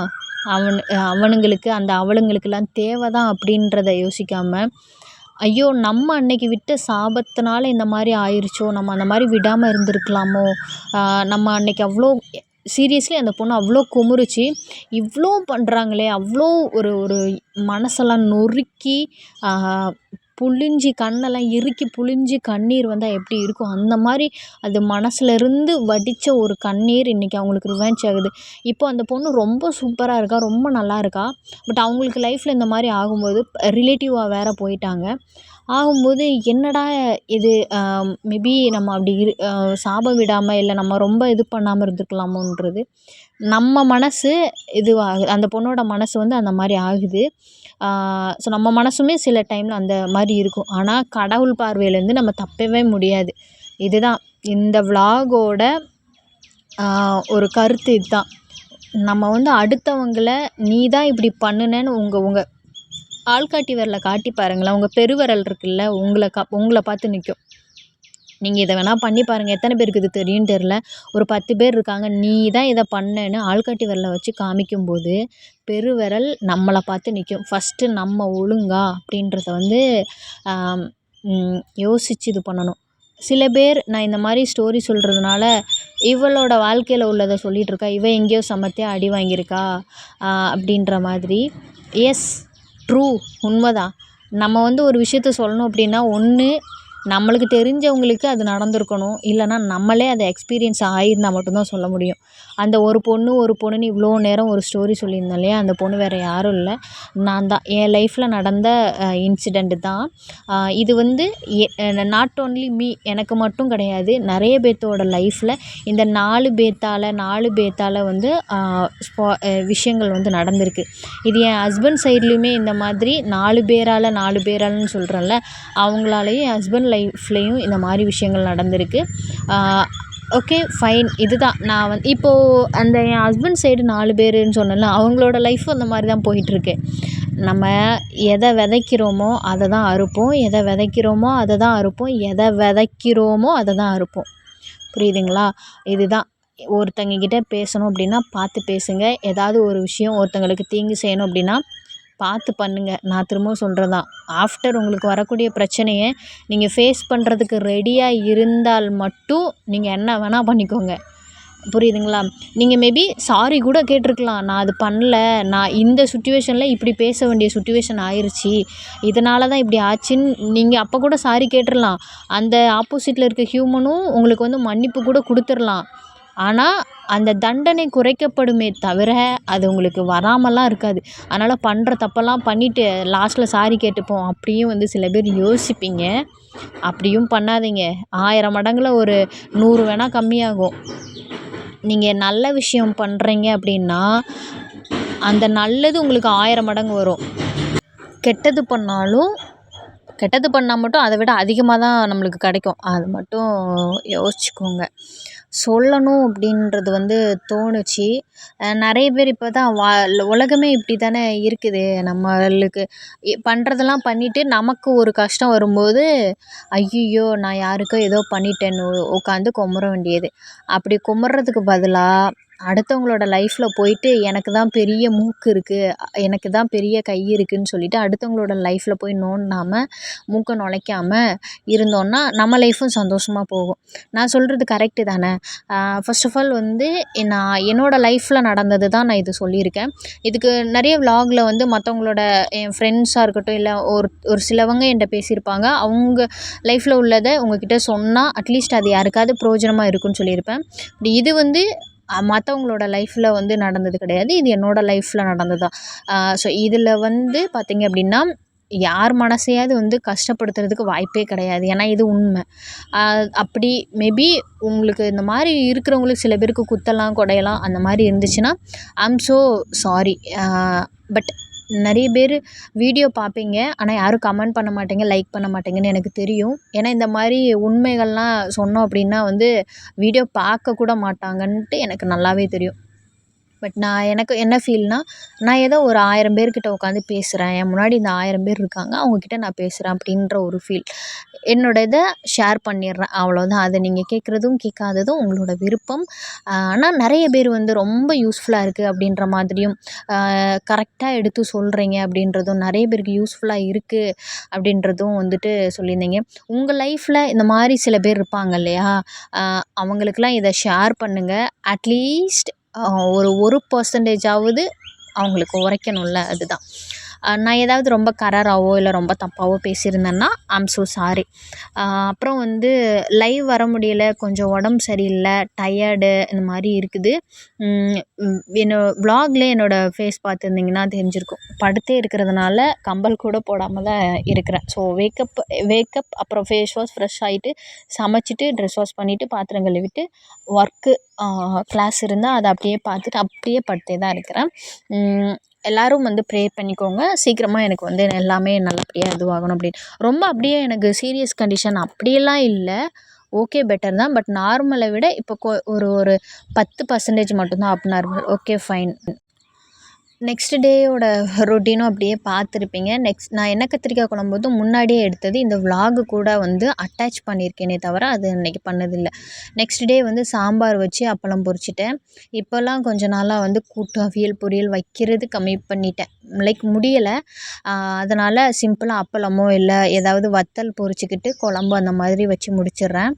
அவனுங்களுக்கு அவளுங்களுக்கெல்லாம் தேவை தான் அப்படின்றத யோசிக்காமல், ஐயோ! நம்ம அன்னைக்கு விட்ட சாபத்தினால இந்த மாதிரி ஆயிடுச்சோ, நம்ம அந்த மாதிரி விடாமல் இருந்திருக்கலாமோ, நம்ம அன்னைக்கு அவ்வளோ சீரியஸ்லி அந்த பொண்ணு அவ்வளோ குமுறுச்சு, இவ்வளோ பண்ணுறாங்களே, அவ்வளோ ஒரு மனசெல்லாம் நொறுக்கி புழிஞ்சி கண்ணெல்லாம் இறுக்கி புழிஞ்சி கண்ணீர் வந்தால் எப்படி இருக்கும், அந்த மாதிரி அது மனசுலேருந்து வடித்த ஒரு கண்ணீர் இன்றைக்கி அவங்களுக்கு ரிவெஞ்ச் ஆகுது. இப்போ அந்த பொண்ணு ரொம்ப சூப்பராக இருக்கா, ரொம்ப நல்லா இருக்கா. பட் அவங்களுக்கு லைஃப்பில் இந்த மாதிரி ஆகும்போது ரிலேட்டிவாக வேறு போயிட்டாங்க. ஆகும்போது என்னடா இது, மேபி நம்ம அப்படி சாபம் விடாமல், இல்லை நம்ம ரொம்ப இது பண்ணாமல் இருந்திருக்கலாமோன்றது நம்ம மனசு இதுவாகுது. அந்த பொண்ணோட மனசு வந்து அந்த மாதிரி ஆகுது. ஸோ நம்ம மனசுமே சில டைமில் அந்த மாதிரி இருக்கும். ஆனால் கடவுள் பார்வையிலேருந்து நம்ம தப்பவே முடியாது. இதுதான் இந்த விலாகோட ஒரு கருத்து. இதுதான், நம்ம வந்து அடுத்தவங்களை நீ தான் இப்படி பண்ணுனேன்னு உங்கள் ஆள்காட்டி விரல காட்டி பாருங்களேன். உங்கள் பெருவிரல் இருக்குல்ல, உங்களை பார்த்து நிற்கும். நீங்கள் இதை வேணால் பண்ணி பாருங்கள். எத்தனை பேருக்கு இது தெரியும்னு தெரில. ஒரு 10 பேர் இருக்காங்க, நீ தான் இதை பண்ணேன்னு ஆள்காட்டி விரலை வச்சு காமிக்கும்போது பெருவிரல் நம்மளை பார்த்து நிற்கும். ஃபஸ்ட்டு நம்ம ஒழுங்கா அப்படின்றத வந்து யோசித்து இது பண்ணணும். சில பேர் நான் இந்த மாதிரி ஸ்டோரி சொல்கிறதுனால இவளோட வாழ்க்கையில் உள்ளதை சொல்லிகிட்ருக்கா, இவள் எங்கேயோ செமத்தியாக அடி வாங்கியிருக்கா அப்படின்ற மாதிரி. எஸ், ட்ரூ, உண்மைதான். நம்ம வந்து ஒரு விஷயத்த சொல்லணும் அப்படின்னா, ஒன்று நம்மளுக்கு தெரிஞ்சவங்களுக்கு அது நடந்திருக்கணும், இல்லைனா நம்மளே அதை எக்ஸ்பீரியன்ஸ் ஆகியிருந்தால் மட்டும்தான் சொல்ல முடியும். அந்த ஒரு பொண்ணுன்னு இவ்வளோ நேரம் ஒரு ஸ்டோரி சொல்லியிருந்தேன் இல்லையா? அந்த பொண்ணு வேறு யாரும் இல்லை, நான் தான். என் லைஃப்பில் நடந்த இன்சிடெண்ட்டு தான் இது. வந்து நாட் ஓன்லி மீ, எனக்கு மட்டும் கிடையாது, நிறைய பேர்த்தோட லைஃப்பில் இந்த 4 பேத்தால் வந்து விஷயங்கள் வந்து நடந்திருக்கு. இது என் ஹஸ்பண்ட் சைட்லேயுமே இந்த மாதிரி 4 பேராலன்னு சொல்கிறேன்ல, அவங்களாலேயும் என் ஹஸ்பண்ட் லைஃப்லேயும் இந்த மாதிரி விஷயங்கள் நடந்திருக்கு. Okay, fine. இதுதான் நான் வந்து இப்போது அந்த என் ஹஸ்பண்ட் சைடு 4 பேருன்னு சொன்னேன்ல, அவங்களோட லைஃப்பும் அந்த மாதிரி தான் போயிட்டுருக்கு. நம்ம எதை விதைக்கிறோமோ அதை தான் அறுப்போம், எதை விதைக்கிறோமோ அதை தான் அறுப்போம். புரியுதுங்களா? இதுதான். ஒருத்தங்கக்கிட்ட பேசணும் அப்படின்னா பார்த்து பேசுங்க. ஏதாவது ஒரு விஷயம் ஒருத்தங்களுக்கு தீங்கு செய்யணும் அப்படின்னா பார்த்து பண்ணுங்கள். நான் திரும்பவும் சொல்கிறது தான், ஆஃப்டர் உங்களுக்கு வரக்கூடிய பிரச்சனையை நீங்கள் ஃபேஸ் பண்ணுறதுக்கு ரெடியாக இருந்தால் மட்டும் நீங்கள் என்ன வேணால் பண்ணிக்கோங்க. புரியுதுங்களா? நீங்கள் மேபி சாரி கூட கேட்டிருக்கலாம், நான் அது பண்ணல, நான் இந்த சுச்சுவேஷனில் இப்படி பேச வேண்டிய சுச்சுவேஷன் ஆயிடுச்சு, இதனால தான் இப்படி ஆச்சுன்னு நீங்கள் அப்போ கூட சாரி கேட்டுடலாம். அந்த ஆப்போசிட்டில் இருக்க ஹியூமனும் உங்களுக்கு வந்து மன்னிப்பு கூட கொடுத்துடலாம். ஆனால் அந்த தண்டனை குறைக்கப்படுமே தவிர அது உங்களுக்கு வராமலாம் இருக்காது. அதனால் பண்ணுற தப்பெல்லாம் பண்ணிவிட்டு லாஸ்ட்டில் சாரி கேட்டுப்போம் அப்படியும் வந்து சில பேர் யோசிப்பீங்க. அப்படியும் பண்ணாதீங்க. 1000 மடங்கில் ஒரு 100 வேணால் கம்மியாகும். நீங்கள் நல்ல விஷயம் பண்ணுறீங்க அப்படின்னா அந்த நல்லது உங்களுக்கு 1000 மடங்கு வரும். கெட்டது பண்ணால் மட்டும் அதை விட அதிகமாக தான் நம்மளுக்கு கிடைக்கும். அது மட்டும் யோசிச்சுக்கோங்க. சொல்லணும் அப்படின்றது வந்து தோணுச்சு. நிறைய பேர் இப்போ தான் உலகமே இப்படி தானே இருக்குது. நம்மளுக்கு பண்ணுறதெல்லாம் பண்ணிவிட்டு நமக்கு ஒரு கஷ்டம் வரும்போது, ஐயையோ நான் யாருக்கோ ஏதோ பண்ணிட்டேன்னு உட்காந்து குமுற வேண்டியது. அப்படி குமுறதுக்கு பதிலாக அடுத்தவங்களோட லைஃப்பில் போயிட்டு எனக்கு தான் பெரிய மூக்கு இருக்குது, எனக்கு தான் பெரிய கை இருக்குதுன்னு சொல்லிட்டு அடுத்தவங்களோட லைஃப்பில் போய் நோண்டாமல் மூக்கை நுழைக்காம இருந்தோன்னா நம்ம லைஃப்பும் சந்தோஷமாக போகும். நான் சொல்கிறது கரெக்டு தானே? ஃபர்ஸ்ட் ஆஃப் ஆல் வந்து நான் என்னோடய லைஃப்பில் நடந்தது தான் நான் இது சொல்லியிருக்கேன். இதுக்கு நிறைய விலாகில் வந்து மற்றவங்களோட என் ஃப்ரெண்ட்ஸாக இருக்கட்டும், இல்லை ஒரு சிலவங்க என்கிட்ட பேசியிருப்பாங்க. அவங்க லைஃப்பில் உள்ளதை உங்ககிட்ட சொன்னால் அட்லீஸ்ட் அது யாருக்காவது பிரயோஜனமாக இருக்குன்னு சொல்லியிருப்பேன். இது வந்து மற்றவங்களோட லைஃப்பில் வந்து நடந்தது கிடையாது. இது என்னோடய லைஃப்பில் நடந்தது தான். ஸோ இதில் வந்து பார்த்திங்க அப்படின்னா யார் மனசையாவது வந்து கஷ்டப்படுத்துறதுக்கு வாய்ப்பே கிடையாது. ஏன்னா இது உண்மை. அப்படி மேபி உங்களுக்கு இந்த மாதிரி இருக்கிறவங்களுக்கு சில பேருக்கு குத்தலாம், கொடையலாம் அந்த மாதிரி இருந்துச்சுன்னா ஐம் ஸோ சாரி. பட் நிறைய பேர் வீடியோ பார்ப்பீங்க, ஆனால் யாரும் கமெண்ட் பண்ண மாட்டீங்க, லைக் பண்ண மாட்டீங்கன்னு எனக்கு தெரியும். ஏன்னா இந்த மாதிரி உண்மைகள்லாம் சொன்னோம் அப்படின்னா வந்து வீடியோ பார்க்க கூட மாட்டாங்கன்ட்டு எனக்கு நல்லாவே தெரியும். பட் எனக்கு என்ன ஃபீல்னால், நான் ஏதோ ஒரு 1000 பேர்கிட்ட உட்காந்து பேசுகிறேன், என் முன்னாடி இந்த 1000 பேர் இருக்காங்க, அவங்கக்கிட்ட நான் பேசுகிறேன் அப்படின்ற ஒரு ஃபீல். என்னோட இதை ஷேர் பண்ணிடுறேன், அவ்வளோதான். அதை நீங்கள் கேட்குறதும் கேட்காததும் உங்களோட விருப்பம். ஆனால் நிறைய பேர் வந்து ரொம்ப யூஸ்ஃபுல்லாக இருக்குது அப்படின்ற மாதிரியும், கரெக்டாக எடுத்து சொல்கிறீங்க அப்படின்றதும், நிறைய பேருக்கு யூஸ்ஃபுல்லாக இருக்குது அப்படின்றதும் வந்துட்டு சொல்லியிருந்தீங்க. உங்கள் லைஃப்பில் இந்த மாதிரி சில பேர் இருப்பாங்க இல்லையா? அவங்களுக்கெல்லாம் இதை ஷேர் பண்ணுங்கள். அட்லீஸ்ட் ஒரு 1% அவங்களுக்கு உரைக்கணும்ல, அதுதான். நான் ஏதாவது ரொம்ப கராராவோ இல்லை ரொம்ப தப்பாவோ பேசியிருந்தேன்னா ஐம் ஸோ சாரி. அப்புறம் வந்து லைவ் வர முடியல, கொஞ்சம் உடம்பு சரியில்லை, டயர்டு இந்த மாதிரி இருக்குது. விலாகில் என்னோடய ஃபேஸ் பார்த்துருந்திங்கன்னா தெரிஞ்சிருக்கும். படுத்தே இருக்கிறதுனால கம்பல் கூட போடாமல் தான் இருக்கிறேன். ஸோ வேக்கப் அப்புறம் ஃபேஸ் வாஷ், ஃப்ரெஷ் ஆகிட்டு சமைச்சிட்டு ட்ரெஸ் வாஷ் பண்ணிவிட்டு பாத்திரம் கழுவிட்டு ஒர்க்கு கிளாஸ் இருந்தால் அதை அப்படியே பார்த்துட்டு அப்படியே படுத்தே தான் இருக்கிறேன். எல்லோரும் வந்து ப்ரே பண்ணிக்கோங்க, சீக்கிரமாக எனக்கு வந்து எல்லாமே நல்லபடியாக இதுவாகணும் அப்படின்னு. ரொம்ப அப்படியே எனக்கு சீரியஸ் கண்டிஷன் அப்படியெல்லாம் இல்லை, ஓகே பெட்டர் தான். பட் நார்மலை விட இப்போ ஒரு 10% மட்டும்தான் அப் நார்மல். Okay fine. நெக்ஸ்ட் டேயோட ரொட்டீனும் அப்படியே பார்த்துருப்பீங்க. நான் எண்ணெய் கத்திரிக்காய் குழம்பு முன்னாடியே எடுத்தது இந்த விலாகு கூட வந்து அட்டாச் பண்ணியிருக்கேனே தவிர அது இன்றைக்கி பண்ணதில்லை. நெக்ஸ்ட் டே வந்து சாம்பார் வச்சு அப்பளம் பொரிச்சிட்டேன். இப்போல்லாம் கொஞ்ச நாளாக வந்து கூட்டு, அவியல், பொரியல் வைக்கிறது கம்மி பண்ணிட்டேன். லைக் முடியலை. அதனால் சிம்பிளாக அப்பளமோ இல்லை ஏதாவது வத்தல் பொரிச்சிக்கிட்டு குழம்பு அந்த மாதிரி வச்சு முடிச்சிடுறேன்.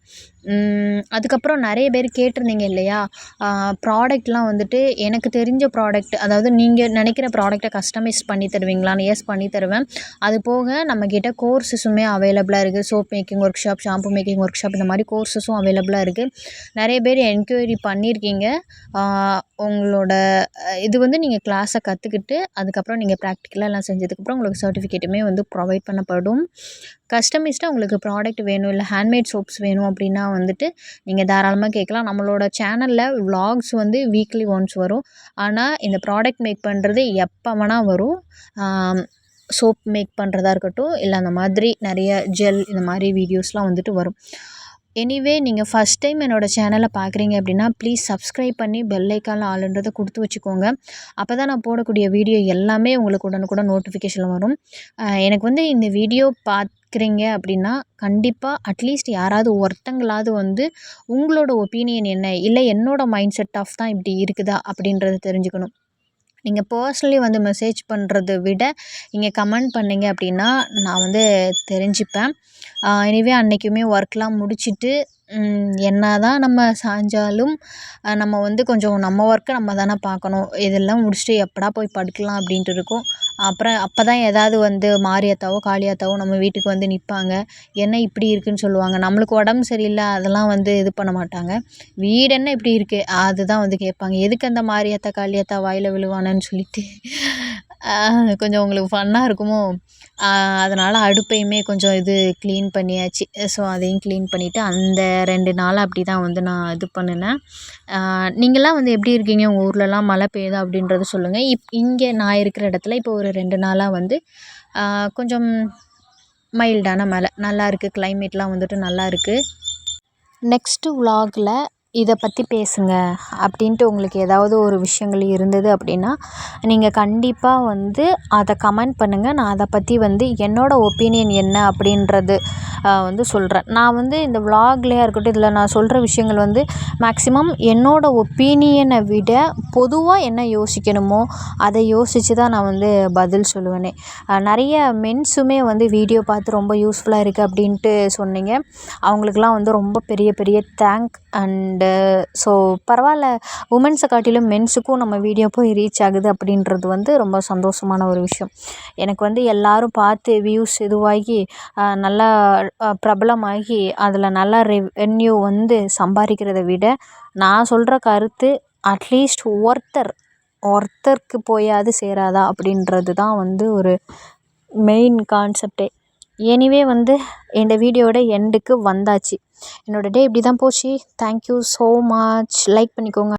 அதுக்கப்புறம் நிறைய பேர் கேட்டிருந்தீங்க இல்லையா? ப்ராடக்ட்லாம் வந்துட்டு எனக்கு தெரிஞ்ச ப்ராடக்ட், அதாவது நீங்கள் நினைக்கிற ப்ராடக்ட்டை கஸ்டமைஸ் பண்ணி தருவீங்களான்னு? எஸ் பண்ணி தருவேன். அது போக நம்மக்கிட்ட கோர்ஸஸுமே அவைலபிளாக இருக்குது. Soap making work shop, shampoo making work shop, இந்த மாதிரி கோர்ஸஸும் அவைலபிளாக இருக்குது. நிறைய பேர் என்கொயரி பண்ணியிருக்கீங்க. உங்களோட இது வந்து நீங்கள் கிளாஸை கற்றுக்கிட்டு அதுக்கப்புறம் நீங்கள் ப்ராக்டிக்கலாக எல்லாம் செஞ்சதுக்கப்புறம் உங்களுக்கு சர்டிஃபிகேட்டுமே வந்து ப்ரொவைட் பண்ணப்படும். கஸ்டமைஸ்டாக உங்களுக்கு ப்ராடக்ட் வேணும், இல்லை ஹேண்ட்மேட் சோப்ஸ் வேணும் அப்படின்னா வந்துட்டு நீங்கள் தாராளமாக கேட்கலாம். நம்மளோட சேனலில் விலாக்ஸ் வந்து வீக்லி ஒன்ஸ் வரும். ஆனால் இந்த ப்ராடக்ட் மேக் பண்ணுறது எப்போ வேணால் வரும். சோப் மேக் பண்ணுறதா இருக்கட்டும், இல்லை அந்த மாதிரி நிறைய ஜெல் இந்த மாதிரி வீடியோஸ்லாம் வந்துட்டு வரும். எனிவே நீங்கள் ஃபஸ்ட் டைம் என்னோடய சேனலை பார்க்குறீங்க அப்படின்னா ப்ளீஸ் சப்ஸ்கிரைப் பண்ணி பெல் ஐக்கானில் ஆளுன்றதை கொடுத்து வச்சுக்கோங்க. அப்போ தான் நான் போடக்கூடிய வீடியோ எல்லாமே உங்களுக்கு உடனுக்குடன் நோட்டிஃபிகேஷனில் வரும். எனக்கு வந்து இந்த வீடியோ பார்க்குறீங்க அப்படின்னா கண்டிப்பாக அட்லீஸ்ட் யாராவது ஒருத்தங்களாவது வந்து உங்களோட ஒப்பீனியன் என்ன, இல்லை என்னோடய மைண்ட் செட் ஆஃப் தான் இப்படி இருக்குதா அப்படின்றத தெரிஞ்சுக்கணும். நீங்கள் பர்ஸ்னலி வந்து மெசேஜ் பண்ணுறத விட நீங்கள் கமெண்ட் பண்ணிங்க அப்படின்னா நான் வந்து தெரிஞ்சுப்பேன். எனிவே அன்றைக்குமே ஒர்க்லாம் முடிச்சுட்டு என்ன தான் நம்ம சாஞ்சாலும் நம்ம வந்து கொஞ்சம் நம்ம ஒர்க்கை நம்ம தானே பார்க்கணும். இதெல்லாம் முடிச்சுட்டு எப்படா போய் படுக்கலாம் அப்படின்ட்டு இருக்கும். அப்புறம் அப்போ தான் ஏதாவது வந்து மாரியாத்தாவோ காளியாத்தாவோ நம்ம வீட்டுக்கு வந்து நிற்பாங்க. என்ன இப்படி இருக்குதுன்னு சொல்லுவாங்க. நம்மளுக்கு உடம்பு சரியில்லை அதெல்லாம் வந்து இது பண்ண மாட்டாங்க. வீடு என்ன இப்படி இருக்குது அதுதான் வந்து கேட்பாங்க. எதுக்கு அந்த மாரியாத்தா காளியாத்தா வாயில் விழுவானன்னு சொல்லிட்டு கொஞ்சம் உங்களுக்கு ஃபன்னாக இருக்குமோ? அதனால் அடுப்பையுமே கொஞ்சம் க்ளீன் பண்ணியாச்சு. ஸோ அதையும் க்ளீன் பண்ணிவிட்டு அந்த 2 நாளாக அப்படி தான் வந்து நான் இது பண்ணினேன். நீங்கள்லாம் வந்து எப்படி இருக்கீங்க? உங்கள் ஊர்லலாம் மழை பெய்யுதா அப்படின்றத சொல்லுங்கள். இங்கே நான் இருக்கிற இடத்துல இப்போ ஒரு 2 நாளாக வந்து கொஞ்சம் மைல்டான மழை. நல்லாயிருக்கு, கிளைமேட்லாம் வந்துட்டு நல்லாயிருக்கு. நெக்ஸ்ட்டு விலாகில் இதை பற்றி பேசுங்க அப்படின்ட்டு உங்களுக்கு ஏதாவது ஒரு விஷயங்கள் இருந்தது அப்படின்னா நீங்கள் கண்டிப்பாக வந்து அதை கமெண்ட் பண்ணுங்கள். நான் அதை பற்றி வந்து என்னோடய ஒப்பீனியன் என்ன அப்படின்றது வந்து சொல்கிறேன். நான் வந்து இந்த விலாக்லையாக இருக்கட்டும், இதில் நான் சொல்கிற விஷயங்கள் வந்து மேக்ஸிமம் என்னோடய ஒப்பீனியனை விட பொதுவாக என்ன யோசிக்கணுமோ அதை யோசித்து தான் நான் வந்து பதில் சொல்லுவேனே. நிறைய மென்ஸுமே வந்து வீடியோ பார்த்து ரொம்ப யூஸ்ஃபுல்லாக இருக்குது அப்படின்ட்டு சொன்னீங்க. அவங்களுக்கெல்லாம் வந்து ரொம்ப பெரிய பெரிய அண்டு ஸோ பரவாயில்ல, உமன்ஸை காட்டிலும் மென்ஸுக்கும் நம்ம வீடியோ போய் ரீச் ஆகுது அப்படின்றது வந்து ரொம்ப சந்தோஷமான ஒரு விஷயம். எனக்கு வந்து எல்லாரும் பார்த்து வியூஸ் இதுவாகி நல்லா பிரபலமாகி அதில் நல்லா ரெவென்யூ வந்து சம்பாதிக்கிறத விட நான் சொல்கிற கருத்து அட்லீஸ்ட் ஒருத்தருக்கு போயாவது சேராதா அப்படின்றது தான் வந்து ஒரு மெயின் கான்செப்டே. எனிவே வந்து இந்த வீடியோட எண்டுக்கு வந்தாச்சு. என்னோடய டே இப்படி தான் போச்சு. Thank you so much. லைக் பண்ணிக்கோங்க.